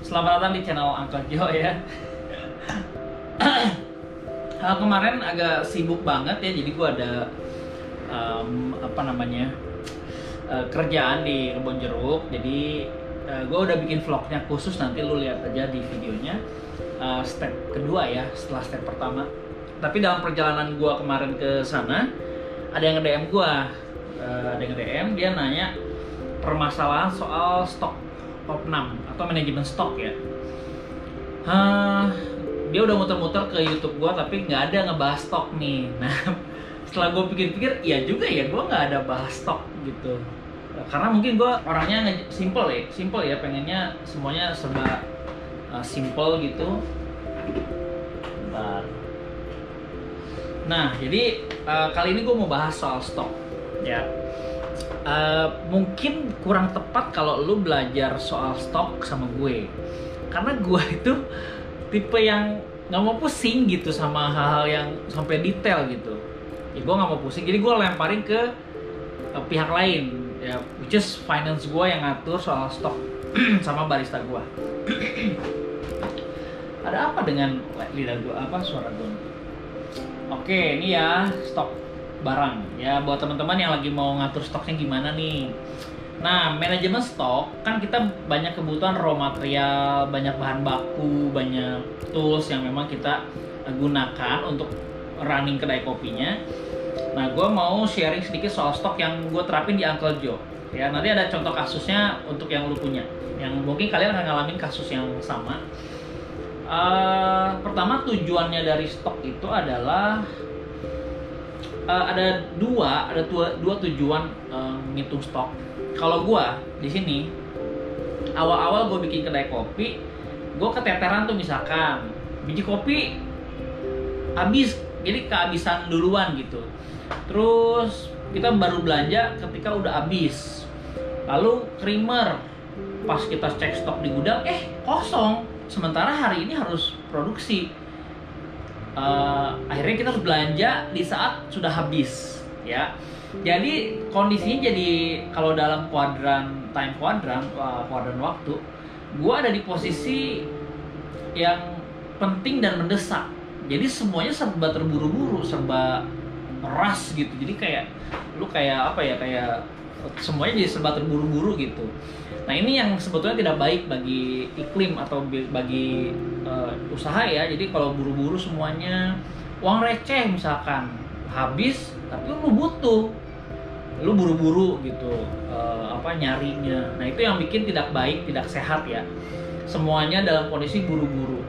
Selamat datang di channel Uncle Joe ya. Kemarin agak sibuk banget ya, jadi gue ada kerjaan di Kebon Jeruk. Jadi gue udah bikin vlognya khusus, nanti lu lihat aja di videonya. Step kedua ya, setelah step pertama. Tapi dalam perjalanan gue kemarin ke sana, ada yang nge-DM gue, dia nanya permasalahan soal stok opnam atau manajemen stok ya. Dia udah muter-muter ke YouTube gue tapi nggak ada ngebahas stok nih. Nah, setelah gue pikir-pikir, iya juga ya, gue nggak ada bahas stok gitu. Karena mungkin gue orangnya simple ya, pengennya semuanya serba simple gitu. Bentar. Nah, jadi kali ini gue mau bahas soal stok ya. Mungkin kurang tepat kalau lu belajar soal stok sama gue, karena gue itu tipe yang nggak mau pusing gitu sama hal-hal yang sampai detail gitu ya. Gue nggak mau pusing, jadi gue lemparin ke pihak lain ya, which is finance gue yang ngatur soal stok sama barista gue. Ada apa dengan lidah gue, suara gue? Oke, ini ya stok barang ya, buat teman-teman yang lagi mau ngatur stoknya gimana nih. Nah, manajemen stok kan kita banyak kebutuhan raw material, banyak bahan baku, banyak tools yang memang kita gunakan untuk running kedai kopinya. Nah, gue mau sharing sedikit soal stok yang gue terapin di Uncle Joe ya. Nanti ada contoh kasusnya untuk yang lu punya, yang mungkin kalian akan ngalamin kasus yang sama. Pertama, tujuannya dari stok itu adalah ada dua tujuan ngitung stok. Kalau gue di sini awal-awal gue bikin kedai kopi, gue keteteran tuh, misalkan biji kopi habis, jadi kehabisan duluan gitu. Terus kita baru belanja ketika udah habis. Lalu creamer, pas kita cek stok di gudang, kosong. Sementara hari ini harus produksi. Akhirnya kita harus belanja di saat sudah habis ya. Jadi kondisinya jadi kalau dalam kuadran waktu, gue ada di posisi yang penting dan mendesak. Jadi semuanya serba terburu-buru, serba rush gitu. Jadi kayak semuanya jadi serba terburu-buru gitu. Nah, ini yang sebetulnya tidak baik bagi iklim atau bagi usaha ya. Jadi kalau buru-buru semuanya, uang receh misalkan habis, tapi lu butuh, lu buru-buru gitu nyarinya. Nah, itu yang bikin tidak baik, tidak sehat ya. Semuanya dalam kondisi buru-buru.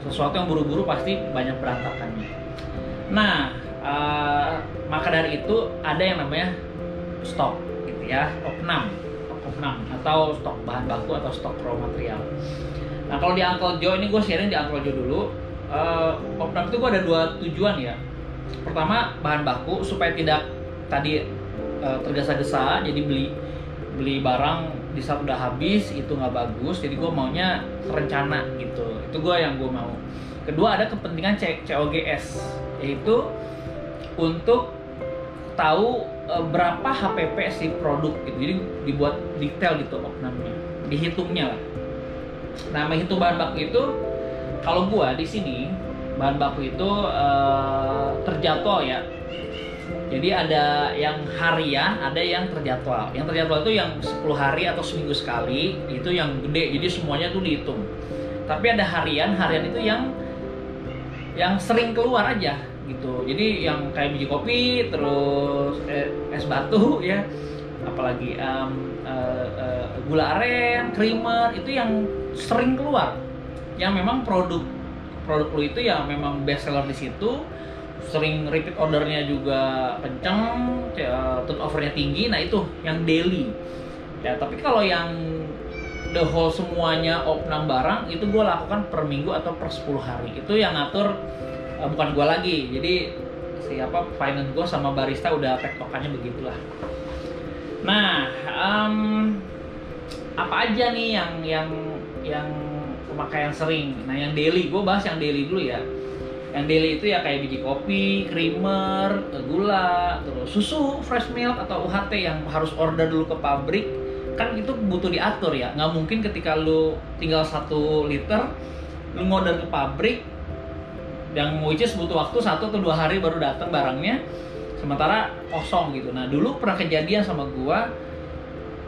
Sesuatu yang buru-buru pasti banyak berantakannya. Nah, maka dari itu ada yang namanya stok gitu ya, opnam atau stok bahan baku atau stok raw material. Nah, kalau di Uncle Joe ini, gue sharing di Uncle Joe dulu. Opnam itu gue ada dua tujuan ya. Pertama, bahan baku supaya tidak tadi tergesa-gesa, jadi beli barang di saat udah habis itu nggak bagus. Jadi gue maunya terencana gitu. Itu yang gue mau. Kedua, ada kepentingan COGS, yaitu untuk tahu berapa HPP si produk gitu. Jadi dibuat detail gitu opnamnya, dihitungnya lah. Nah, menghitung bahan baku itu, kalau gua di sini bahan baku itu terjadwal ya. Jadi ada yang harian, ada yang terjadwal. Yang terjadwal itu yang 10 hari atau seminggu sekali, itu yang gede. Jadi semuanya tuh dihitung. Tapi ada harian itu yang sering keluar aja gitu. Jadi yang kayak biji kopi, terus es batu ya, apalagi gula aren, creamer, itu yang sering keluar, yang memang produk lu itu ya memang best seller di situ, sering repeat ordernya juga kenceng, turnovernya tinggi. Nah, itu yang daily ya. Tapi kalau yang the whole semuanya opnam barang, itu gue lakukan per minggu atau per 10 hari. Itu yang ngatur bukan gue lagi. Jadi finance gue sama barista udah tektokannya begitulah. Nah, apa aja nih yang pemakaian sering. Nah, yang daily, gue bahas yang daily dulu ya. Yang daily itu ya kayak biji kopi, creamer, gula, terus susu fresh milk atau UHT yang harus order dulu ke pabrik kan itu butuh diatur ya, nggak mungkin ketika lu tinggal 1 liter lu ngorder ke pabrik yang which is butuh waktu 1 atau 2 hari baru datang barangnya, sementara kosong gitu. Nah dulu pernah kejadian sama gua,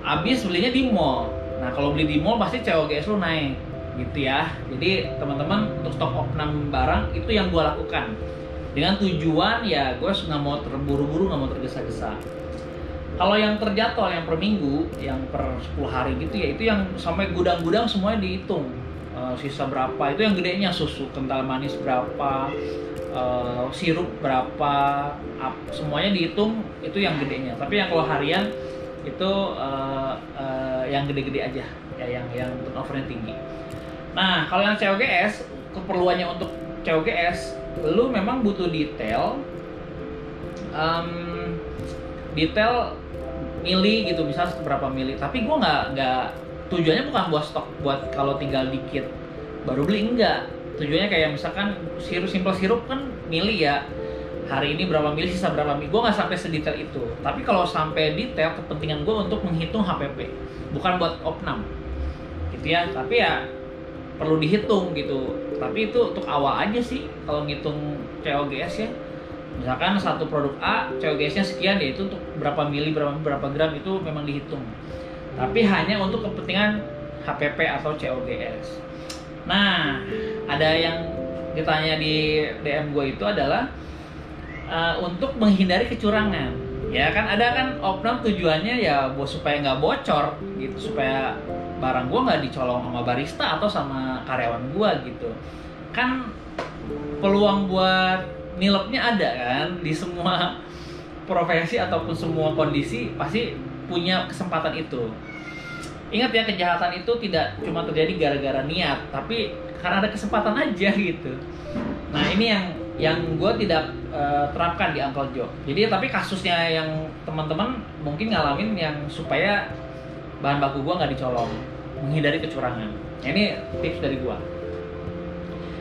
abis belinya di mall. Nah kalau beli di mall pasti COGS lu naik gitu ya. Jadi teman-teman untuk stok opnam barang itu yang gua lakukan dengan tujuan ya gue nggak mau terburu-buru, nggak mau tergesa-gesa. Kalau yang terjadwal yang per minggu, yang per 10 hari gitu ya, itu yang sampai gudang-gudang semuanya dihitung. Sisa berapa, itu yang gedenya, susu kental manis berapa, sirup berapa, semuanya dihitung, itu yang gedenya. Tapi yang kalau harian itu yang gede-gede aja, ya yang turnovernya tinggi. Nah kalau yang COGS, keperluannya untuk COGS, lu memang butuh detail mili gitu, misal berapa mili. Tapi gue nggak tujuannya bukan buat stok, buat kalau tinggal dikit baru beli, enggak. Tujuannya kayak misalkan simple sirup kan mili ya, hari ini berapa mili, sisa berapa mili. Gue nggak sampai sedetail itu. Tapi kalau sampai detail, kepentingan gue untuk menghitung HPP, bukan buat opnam gitu ya. Tapi ya perlu dihitung gitu. Tapi itu untuk awal aja sih kalau ngitung COGS ya. Misalkan satu produk A, COGS-nya sekian, ya itu untuk berapa mili, berapa gram, itu memang dihitung. Tapi hanya untuk kepentingan HPP atau COGS. Nah, ada yang ditanya di DM gue itu adalah untuk menghindari kecurangan. Ya kan ada kan opnam tujuannya ya supaya nggak bocor gitu, supaya barang gue nggak dicolong sama barista atau sama karyawan gue gitu. Kan peluang buat nilepnya ada kan, di semua profesi ataupun semua kondisi pasti punya kesempatan itu. Ingat ya, kejahatan itu tidak cuma terjadi gara-gara niat, tapi karena ada kesempatan aja gitu. Nah ini yang gue tidak terapkan di Uncle Joe. Jadi tapi kasusnya yang teman-teman mungkin ngalamin yang supaya bahan baku gue nggak dicolong, menghindari kecurangan. Nah, ini tips dari gue.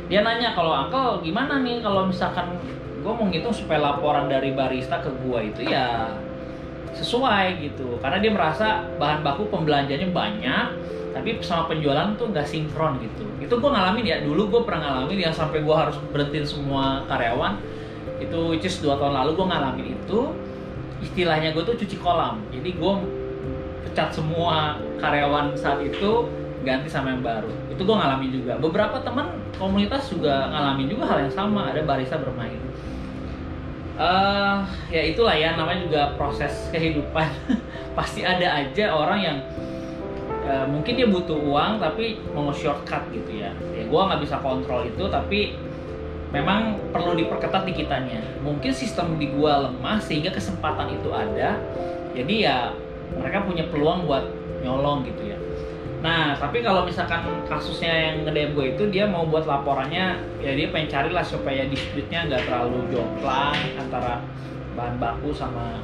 Dia nanya, kalau Uncle gimana nih kalau misalkan gue mau ngitung supaya laporan dari barista ke gue itu ya sesuai gitu. Karena dia merasa bahan baku pembelanjanya banyak, tapi sama penjualan tuh nggak sinkron gitu. Itu gue ngalamin ya, dulu gue pernah ngalamin yang sampai gue harus berhentiin semua karyawan. Itu which is 2 tahun lalu gue ngalamin itu. Istilahnya gue tuh cuci kolam. Jadi gue pecat semua karyawan saat itu, ganti sama yang baru. Itu gue ngalamin juga. Beberapa teman komunitas juga ngalamin juga hal yang sama, ada barista bermain. Ya itulah ya, namanya juga proses kehidupan. Pasti ada aja orang yang mungkin dia butuh uang tapi mau shortcut gitu ya. Ya gue nggak bisa kontrol itu, tapi memang perlu diperketat di kitanya. Mungkin sistem di gue lemah sehingga kesempatan itu ada. Jadi ya mereka punya peluang buat nyolong gitu ya. Nah, tapi kalau misalkan kasusnya yang nge-DM gue itu, dia mau buat laporannya, ya dia pengen carilah supaya dispute-nya nggak terlalu jomplang antara bahan baku sama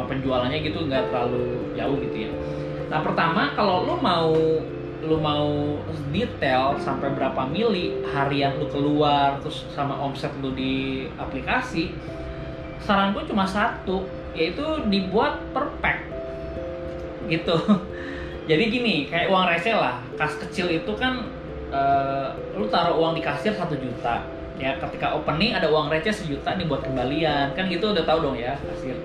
penjualannya gitu, nggak terlalu jauh gitu ya. Nah, pertama kalau lu mau detail sampai berapa mili harian lu keluar, terus sama omset lu di aplikasi, saran gue cuma satu, yaitu dibuat per pack gitu. Jadi gini, kayak uang receh lah, kas kecil itu kan lu taruh uang di kasir 1 juta. Ya ketika opening ada uang receh 1 juta nih buat kembalian, kan gitu udah tahu dong ya kasir.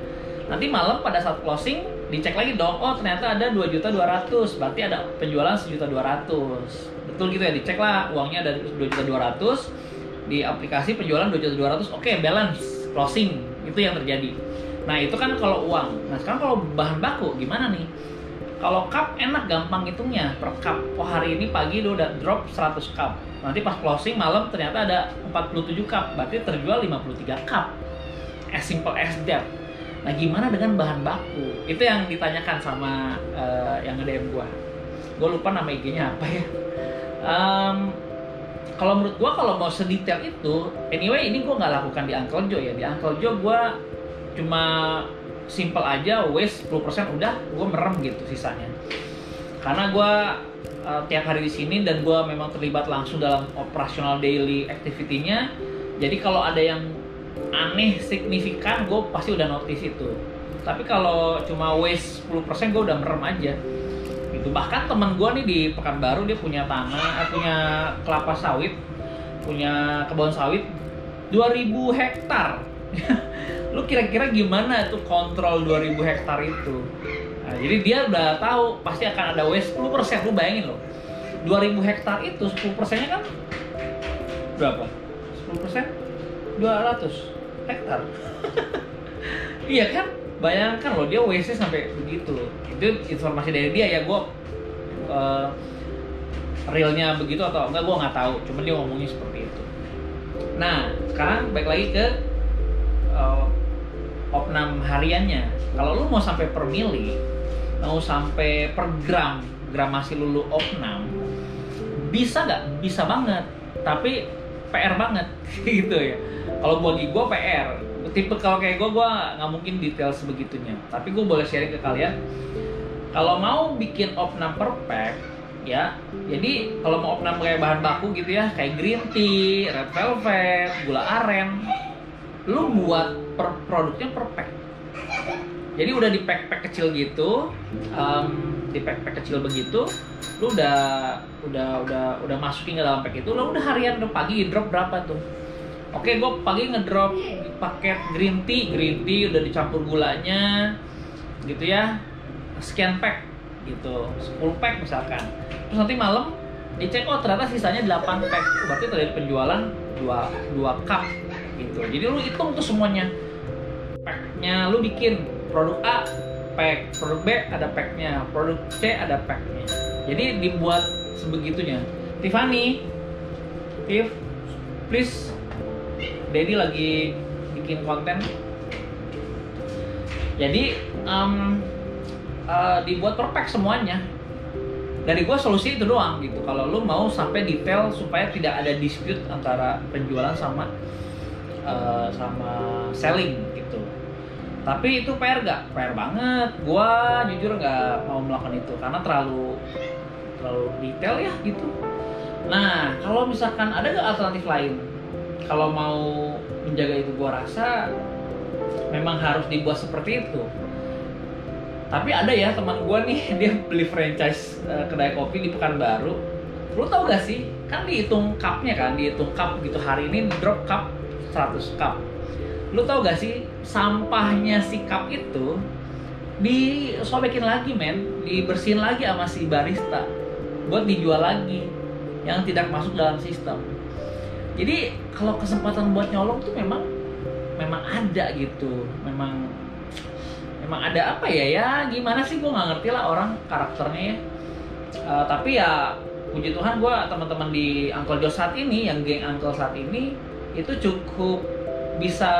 Nanti malam pada saat closing dicek lagi dong, oh ternyata ada 2.200.000, berarti ada penjualan 1.200.000. Betul gitu ya, dicek lah uangnya ada 2.200.000, di aplikasi penjualan 2.200.000, oke balance, closing, itu yang terjadi. Nah itu kan kalau uang. Nah sekarang kalau bahan baku gimana nih? Kalau cup enak, gampang hitungnya per cup. Oh hari ini pagi lu udah drop 100 cup. Nanti pas closing malam ternyata ada 47 cup. Berarti terjual 53 cup. As simple as that. Nah gimana dengan bahan baku? Itu yang ditanyakan sama yang nge-DM gua. Gua lupa nama IG-nya apa ya. Kalau menurut gua kalau mau sedetail itu, anyway ini gua nggak lakukan di Uncle Joe ya. Di Uncle Joe gua cuma simple aja, waste 10% udah, gue merem gitu sisanya. Karena gue tiap hari di sini dan gue memang terlibat langsung dalam operasional daily activity-nya. Jadi kalau ada yang aneh signifikan, gue pasti udah notice itu. Tapi kalau cuma waste 10% gue udah merem aja gitu. Bahkan teman gue nih di Pekanbaru, dia punya tanah, punya kelapa sawit, punya kebun sawit 2000 hektar. Lu kira-kira gimana tuh kontrol 2000 hektar itu? Nah, jadi dia udah tahu pasti akan ada waste 10%. Lu bayangin loh, 2000 hektar itu 10%-nya kan berapa? 10% 200 hektar. Iya kan? Bayangkan loh, dia waste sampai begitu loh. Itu informasi dari dia ya, gue realnya begitu atau enggak gue nggak tahu. Cuma dia ngomongnya seperti itu. Nah, sekarang balik lagi ke opnam hariannya. Kalau lu mau sampai per mili, mau sampai per gramasi lu opnam, bisa nggak? Bisa banget. Tapi PR banget gitu ya. Kalau bagi gue PR. Tipe kalau kayak gue nggak mungkin detail sebegitunya. Tapi gue boleh sharing ke kalian. Kalau mau bikin opnam per pack, ya, jadi kalau mau opnam kayak bahan baku gitu ya, kayak green tea, red velvet, gula aren, lu buat produknya per pack. Jadi udah di pack kecil gitu, di pack kecil begitu, lu udah masukin ke dalam pack itu, lu udah harian, udah pagi drop berapa tuh? Oke, gue pagi ngedrop paket green tea udah dicampur gulanya, gitu ya, sekian pack, gitu, 10 pack misalkan. Terus nanti malam dicek, oh ternyata sisanya 8 pack, berarti dari penjualan 2 cup, gitu. Jadi lu hitung tuh semuanya, packnya lu bikin, produk A pack, produk B ada packnya, produk C ada packnya. Jadi dibuat sebegitunya. Tiffany, please, Daddy lagi bikin konten. Jadi dibuat per pack semuanya. Dari gua solusi itu doang gitu. Kalau lu mau sampai detail supaya tidak ada dispute antara penjualan sama selling gitu. Tapi itu PR gak? PR banget. Gua jujur gak mau melakukan itu karena terlalu detail ya gitu. Nah, kalau misalkan ada gak alternatif lain? Kalau mau menjaga itu, gua rasa memang harus dibuat seperti itu. Tapi ada ya teman gua nih, dia beli franchise kedai kopi di Pekanbaru. Lu tau gak sih? Kan dihitung cupnya kan, dihitung cup gitu. Hari ini drop cup 100 cup. Lu tau gak sih, sampahnya si cup itu disobekin lagi men, dibersihin lagi sama si barista buat dijual lagi yang tidak masuk dalam sistem. Jadi kalau kesempatan buat nyolong tuh memang ada gitu, memang ada apa ya gimana sih, gue nggak ngerti lah orang karakternya ya. Tapi ya puji Tuhan, gue teman-teman di Uncle Joe saat ini, yang geng Uncle saat ini itu cukup bisa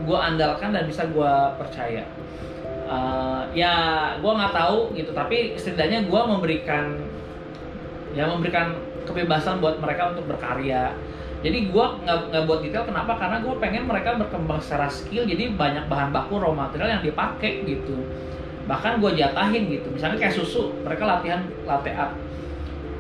gue andalkan dan bisa gue percaya. Ya gue nggak tahu gitu, tapi setidaknya gue memberikan kebebasan buat mereka untuk berkarya. Jadi gue nggak buat detail, kenapa? Karena gue pengen mereka berkembang secara skill, jadi banyak bahan baku raw material yang dipakai gitu. Bahkan gue jatahin gitu, misalnya kayak susu, mereka latihan latte art.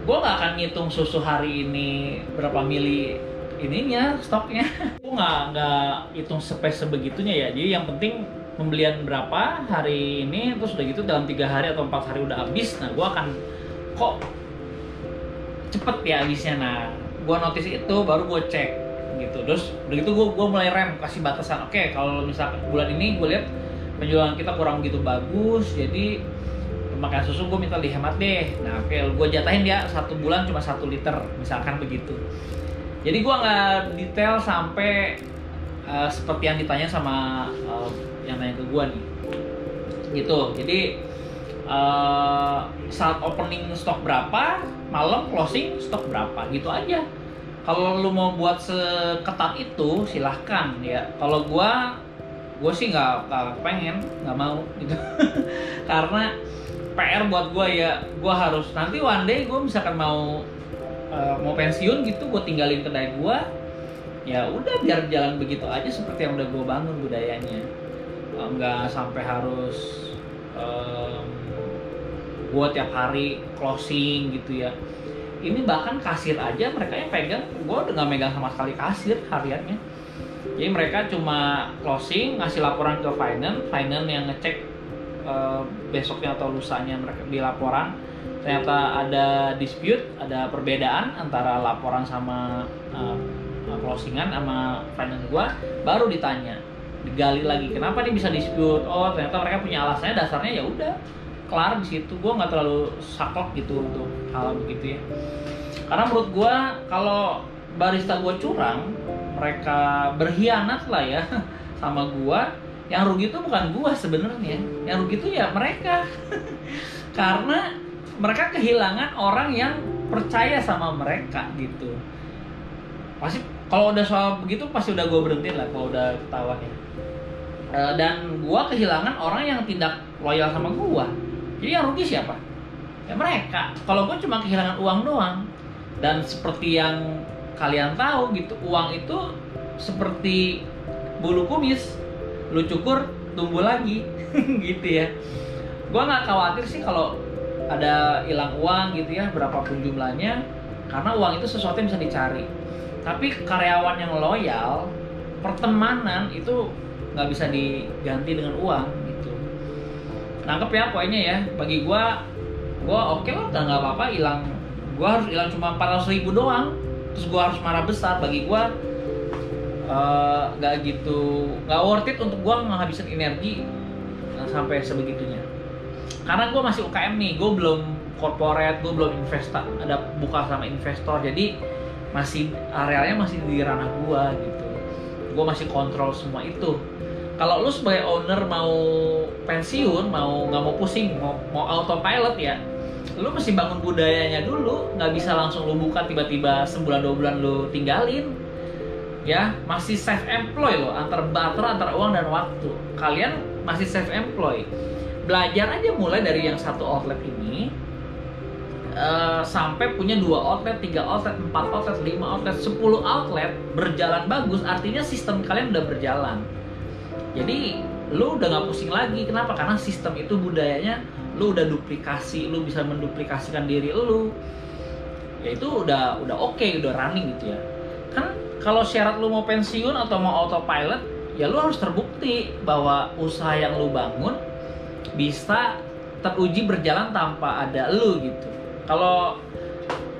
Gue nggak akan ngitung susu hari ini berapa mili ininya stoknya. Gue nggak hitung sebegitunya ya. Jadi yang penting pembelian berapa hari ini, terus udah gitu dalam 3 hari atau 4 hari udah habis. Nah gue akan kok cepet ya habisnya. Nah gue notice itu, baru gue cek gitu. Terus begitu gue mulai rem, kasih batasan. Oke, kalau misalkan bulan ini gue lihat penjualan kita kurang begitu bagus, jadi pemakaian susu gue minta dihemat deh. Nah oke, gue jatahin dia 1 bulan cuma 1 liter misalkan begitu. Jadi gue nggak detail sampai seperti yang ditanya sama yang nanya ke gue nih gitu. Jadi saat opening stok berapa, malam closing stok berapa, gitu aja. Kalau lu mau buat seketat itu silahkan ya. Kalau gue sih nggak pengen, nggak mau gitu. Karena PR buat gue ya, gue harus nanti one day gue misalkan mau pensiun gitu, gue tinggalin kedai gue, ya udah biar jalan begitu aja seperti yang udah gue bangun budayanya. Nggak sampai harus gue tiap hari closing gitu ya. Ini bahkan kasir aja mereka yang pegang, gue udah nggak megang sama sekali kasir hariannya. Jadi mereka cuma closing, ngasih laporan ke finance yang ngecek besoknya atau lusanya mereka di laporan ternyata ada dispute, ada perbedaan antara laporan sama closingan sama finance gua, baru ditanya, digali lagi kenapa nih bisa dispute. Oh ternyata mereka punya alasannya, dasarnya ya udah kelar di situ. Gua nggak terlalu saklek gitu untuk hal begitu ya, karena menurut gua kalau barista gua curang, mereka berkhianat lah ya sama gua, yang rugi itu bukan gua sebenarnya, yang rugi itu ya mereka karena mereka kehilangan orang yang percaya sama mereka gitu. Pasti kalau udah soal begitu pasti udah gue berhentiin lah kalau udah ketahuan ya. Dan gue kehilangan orang yang tidak loyal sama gue. Jadi yang rugi siapa? Ya mereka. Kalau gue cuma kehilangan uang doang. Dan seperti yang kalian tahu gitu, uang itu seperti bulu kumis, lu cukur tumbuh lagi gitu ya. Gue nggak khawatir sih kalau ada hilang uang gitu ya, berapapun jumlahnya, karena uang itu sesuatu yang bisa dicari. Tapi karyawan yang loyal, pertemanan itu nggak bisa diganti dengan uang gitu. Nangkep ya poinnya ya. Bagi gue oke lah, nggak apa-apa hilang. Gue harus hilang cuma 400.000 doang, terus gue harus marah besar. Bagi gue nggak gitu, nggak worth it untuk gue menghabiskan energi sampai sebegitunya. Karena gue masih UKM nih, gue belum corporate, gue belum ada buka sama investor, jadi masih arealnya masih di ranah gue gitu. Gue masih kontrol semua itu. Kalau lu sebagai owner mau pensiun, nggak mau pusing, mau autopilot ya, lu mesti bangun budayanya dulu. Nggak bisa langsung lu buka tiba-tiba sebulan 2 bulan lu tinggalin. Ya, masih self employ loh, antar uang dan waktu. Kalian masih self employ. Belajar aja mulai dari yang 1 outlet ini sampai punya 2 outlet, 3 outlet, 4 outlet, 5 outlet, 10 outlet berjalan bagus, artinya sistem kalian udah berjalan. Jadi lu udah gak pusing lagi. Kenapa? Karena sistem itu budayanya lu udah duplikasi, lu bisa menduplikasikan diri lu. Ya itu udah oke, udah running gitu ya. Kan kalau syarat lu mau pensiun atau mau autopilot, ya lu harus terbukti bahwa usaha yang lu bangun bisa teruji berjalan tanpa ada lu gitu. Kalau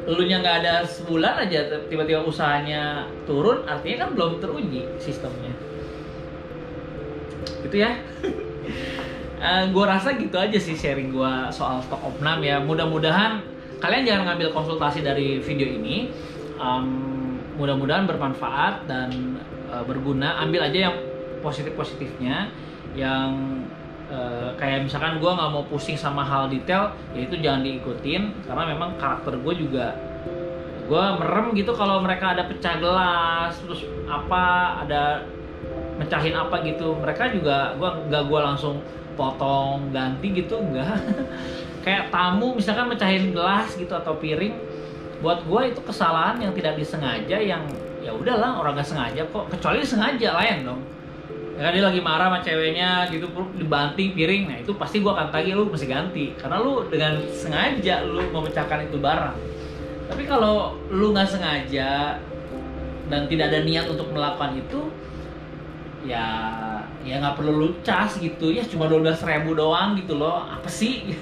elunya nggak ada sebulan aja tiba-tiba usahanya turun, artinya kan belum teruji sistemnya. Gitu ya. Gue rasa gitu aja sih sharing gue soal Stock Opnam ya. Mudah-mudahan kalian jangan ngambil konsultasi dari video ini. Mudah-mudahan bermanfaat dan berguna. Ambil aja yang positif-positifnya, yang kayak misalkan gue nggak mau pusing sama hal detail, ya itu jangan diikutin, karena memang karakter gue juga, gue merem gitu kalau mereka ada pecah gelas, terus ada mecahin apa gitu, mereka juga gue langsung potong ganti gitu, enggak. Kayak tamu misalkan mecahin gelas gitu atau piring, buat gue itu kesalahan yang tidak disengaja, yang ya udahlah, orang nggak sengaja kok, kecuali disengaja lain dong. Ya dia lagi marah sama ceweknya gitu, dibanting piring, nah itu pasti gue akan tagih, lu mesti ganti, karena lu dengan sengaja lu memecahkan itu barang. Tapi kalau lu nggak sengaja dan tidak ada niat untuk melakukan itu, ya nggak perlu lu cas gitu ya, cuma 12.000 doang gitu loh, apa sih?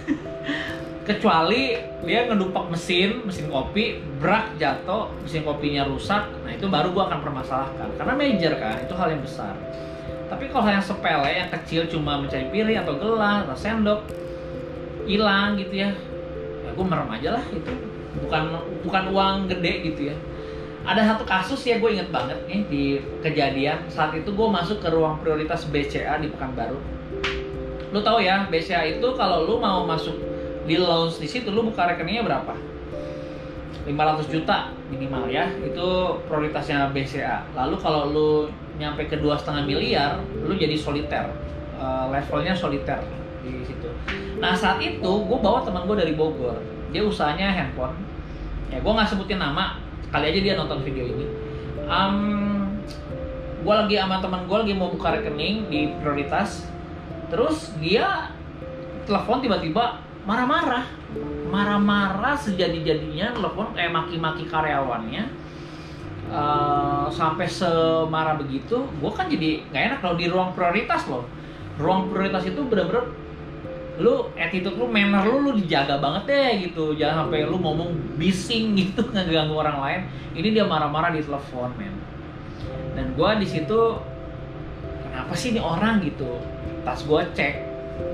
Kecuali dia ngedumpak mesin kopi, brak jatuh, mesin kopinya rusak, nah itu baru gue akan permasalahkan, karena major kan, itu hal yang besar. Tapi kalau yang sepele, yang kecil cuma mencari piring atau gelas atau sendok hilang gitu ya, gue merem aja lah, itu bukan uang gede gitu ya. Ada satu kasus ya, gue inget banget nih di kejadian saat itu. Gue masuk ke ruang prioritas BCA di Pekanbaru. Lu tahu ya, BCA itu kalau lu mau masuk di lounge di situ, lu buka rekeningnya berapa? 500 juta minimal ya, itu prioritasnya BCA. Lalu kalau lu nyampe ke 2,5 miliar, lu jadi soliter, levelnya soliter di situ. Nah saat itu gue bawa teman gue dari Bogor, dia usahanya handphone, ya gue nggak sebutin nama, kali aja dia nonton video ini. Gue lagi sama teman gue lagi mau buka rekening di prioritas, terus dia telepon tiba-tiba marah-marah sejadi-jadinya, telepon kayak maki-maki karyawannya. sampai semarah begitu, gue kan jadi nggak enak kalau di ruang prioritas loh. Ruang prioritas itu bener-bener lu attitude lu, manner lu dijaga banget deh gitu. Jangan sampai lu ngomong bising gitu ngeganggu orang lain. Ini dia marah-marah di telepon, men. Dan gue di situ, kenapa sih ini orang gitu? Pas gue cek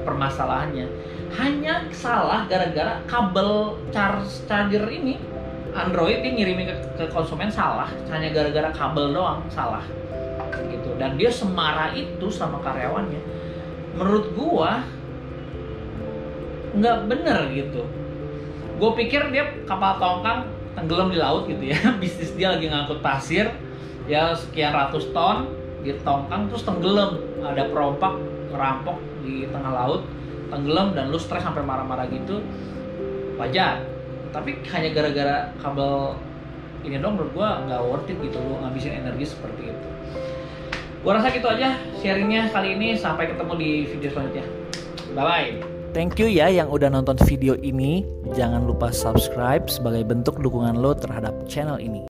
permasalahannya, hanya salah gara-gara kabel charger ini Android dia ngirimin ke konsumen salah, hanya gara-gara kabel doang salah gitu. Dan dia semarah itu sama karyawannya. Menurut gua nggak bener gitu. Gue pikir dia kapal tongkang tenggelam di laut gitu ya. Bisnis dia lagi ngangkut pasir ya sekian ratus ton di tongkang terus tenggelam. Ada perompak ngerampok di tengah laut, tenggelam, dan lu stres sampai marah-marah gitu, wajar. Tapi hanya gara-gara kabel ini dong, menurut gue nggak worth it gitu lu ngabisin energi seperti itu. Gue rasa gitu aja sharingnya kali ini. Sampai ketemu di video selanjutnya. Bye bye. Thank you ya yang udah nonton video ini. Jangan lupa subscribe sebagai bentuk dukungan lo terhadap channel ini.